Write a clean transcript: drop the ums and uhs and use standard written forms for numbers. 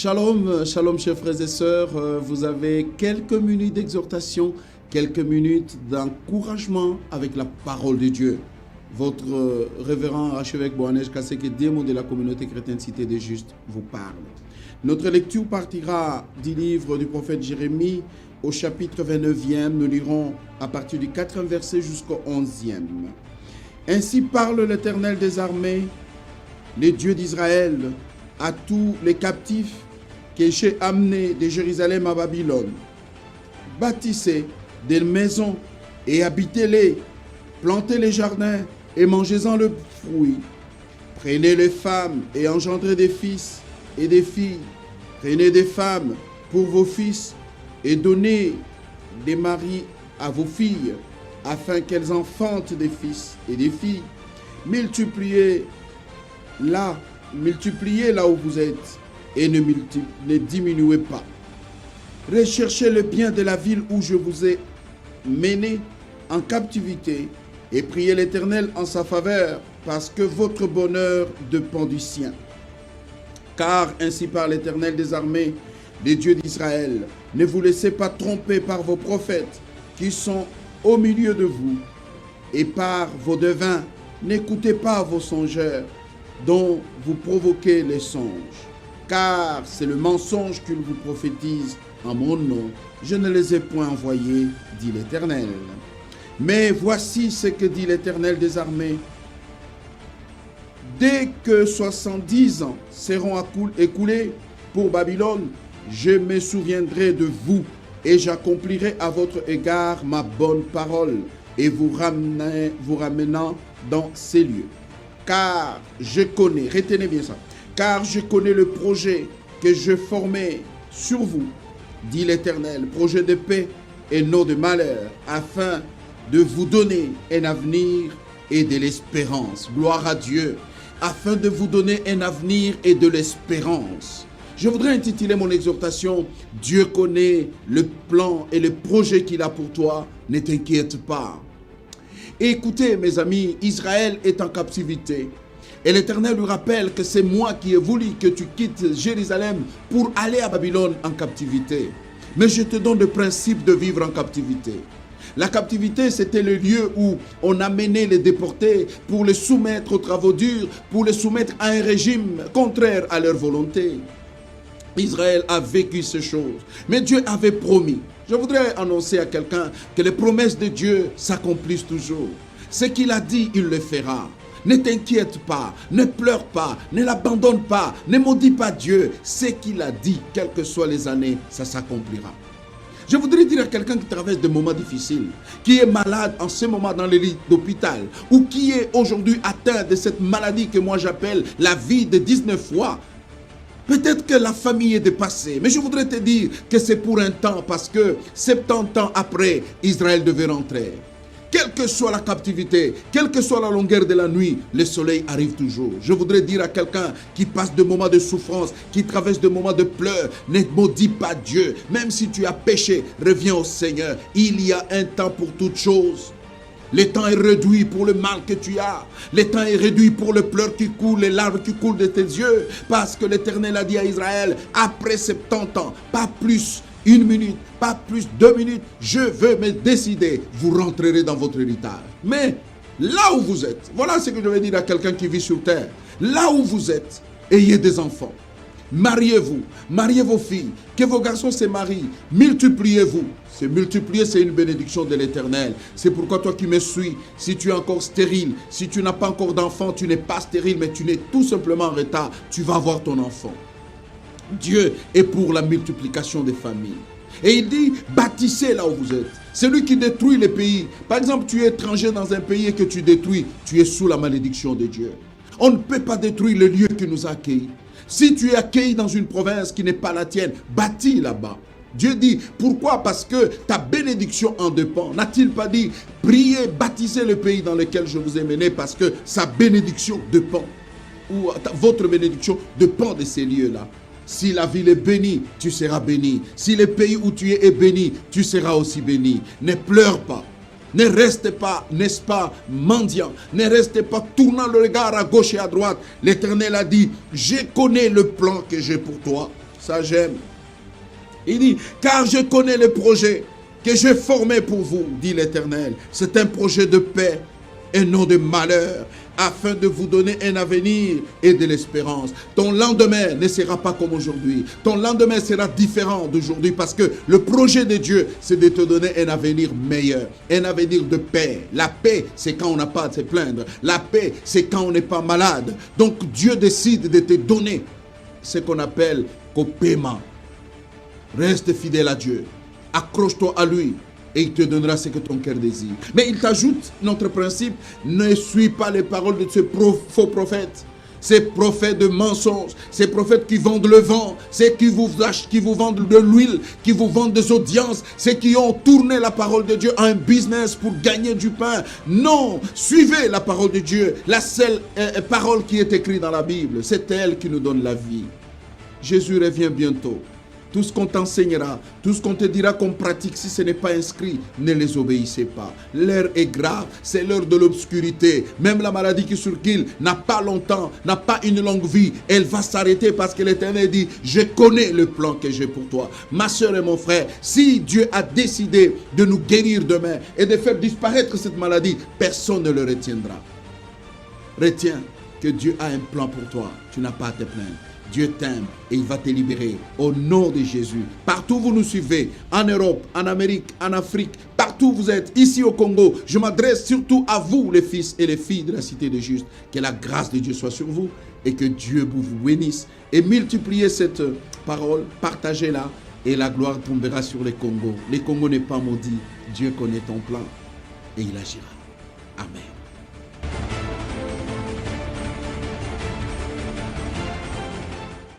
Shalom, shalom chers frères et sœurs, vous avez quelques minutes d'exhortation, quelques minutes d'encouragement avec la parole de Dieu. Votre révérend archevêque Boanej Kaseke, démon de la communauté chrétienne Cité des Justes, vous parle. Notre lecture partira du livre du prophète Jérémie au chapitre 29e. Nous lirons à partir du 4e verset jusqu'au 11e. Ainsi parle l'Éternel des armées, le Dieu d'Israël, à tous les captifs que j'ai amenés de Jérusalem à Babylone. Bâtissez des maisons et habitez-les, plantez les jardins et mangez-en le fruit. Prenez les femmes et engendrez des fils et des filles. Prenez des femmes pour vos fils et donnez des maris à vos filles, afin qu'elles enfantent des fils et des filles. Multipliez là où vous êtes et ne diminuez pas. Recherchez le bien de la ville où je vous ai mené en captivité et priez l'Éternel en sa faveur, parce que votre bonheur dépend du sien. Car ainsi parle l'Éternel des armées, les dieux d'Israël, ne vous laissez pas tromper par vos prophètes qui sont au milieu de vous, et par vos devins, n'écoutez pas vos songeurs dont vous provoquez les songes. Car c'est le mensonge qu'ils vous prophétisent en mon nom. Je ne les ai point envoyés, dit l'Éternel. Mais voici ce que dit l'Éternel des armées. Dès que 70 ans seront écoulés pour Babylone, je me souviendrai de vous et j'accomplirai à votre égard ma bonne parole et vous ramenant dans ces lieux. Car je connais, retenez bien ça, car je connais le projet que je formais sur vous, dit l'Éternel, projet de paix et non de malheur, afin de vous donner un avenir et de l'espérance. Gloire à Dieu, afin de vous donner un avenir et de l'espérance. Je voudrais intituler mon exhortation, Dieu connaît le plan et le projet qu'il a pour toi, ne t'inquiète pas. Et écoutez mes amis, Israël est en captivité. Et l'Éternel lui rappelle que c'est moi qui ai voulu que tu quittes Jérusalem pour aller à Babylone en captivité. Mais je te donne le principe de vivre en captivité. La captivité, c'était le lieu où on amenait les déportés pour les soumettre aux travaux durs, pour les soumettre à un régime contraire à leur volonté. Israël a vécu ces choses, mais Dieu avait promis. Je voudrais annoncer à quelqu'un que les promesses de Dieu s'accomplissent toujours. Ce qu'il a dit, il le fera. Ne t'inquiète pas, ne pleure pas, ne l'abandonne pas, ne maudis pas Dieu. Ce qu'il a dit, quelles que soient les années, ça s'accomplira. Je voudrais dire à quelqu'un qui traverse des moments difficiles, qui est malade en ce moment dans le lit d'hôpital, ou qui est aujourd'hui atteint de cette maladie que moi j'appelle la vie de 19 fois. Peut-être que la famille est dépassée, mais je voudrais te dire que c'est pour un temps, parce que 70 ans après, Israël devait rentrer. Quelle que soit la captivité, quelle que soit la longueur de la nuit, le soleil arrive toujours. Je voudrais dire à quelqu'un qui passe des moments de souffrance, qui traverse des moments de pleurs, ne maudis pas Dieu. Même si tu as péché, reviens au Seigneur. Il y a un temps pour toutes choses. Le temps est réduit pour le mal que tu as. Le temps est réduit pour le pleur qui coule, les larmes qui coulent de tes yeux. Parce que l'Éternel a dit à Israël, après 70 ans, pas plus, 1 minute, pas plus 2 minutes, je veux me décider, vous rentrerez dans votre héritage. Mais là où vous êtes, voilà ce que je vais dire à quelqu'un qui vit sur terre. Là où vous êtes, ayez des enfants. Mariez-vous, mariez vos filles, que vos garçons se marient, multipliez-vous. Se multiplier, c'est une bénédiction de l'Éternel. C'est pourquoi toi qui me suis, si tu es encore stérile, si tu n'as pas encore d'enfant, tu n'es pas stérile, mais tu n'es tout simplement en retard, tu vas avoir ton enfant. Dieu est pour la multiplication des familles. Et il dit, bâtissez là où vous êtes. Celui qui détruit les pays, par exemple, tu es étranger dans un pays et que tu détruis, tu es sous la malédiction de Dieu. On ne peut pas détruire le lieu qui nous a accueillis. Si tu es accueilli dans une province qui n'est pas la tienne, bâtis là-bas. Dieu dit, pourquoi? Parce que ta bénédiction en dépend. N'a-t-il pas dit, priez, bâtissez le pays dans lequel je vous ai mené, parce que sa bénédiction dépend. Ou votre bénédiction dépend de ces lieux-là. Si la ville est bénie, tu seras béni. Si le pays où tu es béni, tu seras aussi béni. Ne pleure pas. Ne restez pas, n'est-ce pas, mendiant. Ne restez pas tournant le regard à gauche et à droite. L'Éternel a dit, je connais le plan que j'ai pour toi. Ça j'aime. Il dit, car je connais le projet que j'ai formé pour vous, dit l'Éternel. C'est un projet de paix et non de malheur, afin de vous donner un avenir et de l'espérance. Ton lendemain ne sera pas comme aujourd'hui. Ton lendemain sera différent d'aujourd'hui parce que le projet de Dieu, c'est de te donner un avenir meilleur, un avenir de paix. La paix, c'est quand on n'a pas à se plaindre. La paix, c'est quand on n'est pas malade. Donc Dieu décide de te donner ce qu'on appelle copaiement. Reste fidèle à Dieu. Accroche-toi à lui et il te donnera ce que ton cœur désire. Mais il t'ajoute notre principe, ne suis pas les paroles de ces faux prophètes. Ces prophètes de mensonges, ces prophètes qui vendent le vent, ceux qui vous vendent de l'huile, qui vous vendent des audiences, ceux qui ont tourné la parole de Dieu à un business pour gagner du pain. Non, suivez la parole de Dieu, la seule parole qui est écrite dans la Bible, c'est elle qui nous donne la vie. Jésus revient bientôt. Tout ce qu'on t'enseignera, tout ce qu'on te dira qu'on pratique, si ce n'est pas inscrit, ne les obéissez pas. L'heure est grave, c'est l'heure de l'obscurité. Même la maladie qui circule n'a pas longtemps, n'a pas une longue vie. Elle va s'arrêter parce que l'Éternel dit, je connais le plan que j'ai pour toi. Ma soeur et mon frère, si Dieu a décidé de nous guérir demain et de faire disparaître cette maladie, personne ne le retiendra. Retiens que Dieu a un plan pour toi. Tu n'as pas à te plaindre. Dieu t'aime et il va te libérer au nom de Jésus. Partout où vous nous suivez, en Europe, en Amérique, en Afrique, partout où vous êtes, ici au Congo, je m'adresse surtout à vous, les fils et les filles de la cité des justes. Que la grâce de Dieu soit sur vous et que Dieu vous bénisse. Et multipliez cette parole, partagez-la et la gloire tombera sur les Congos. Les Congos n'est pas maudit. Dieu connaît ton plan et il agira. Amen.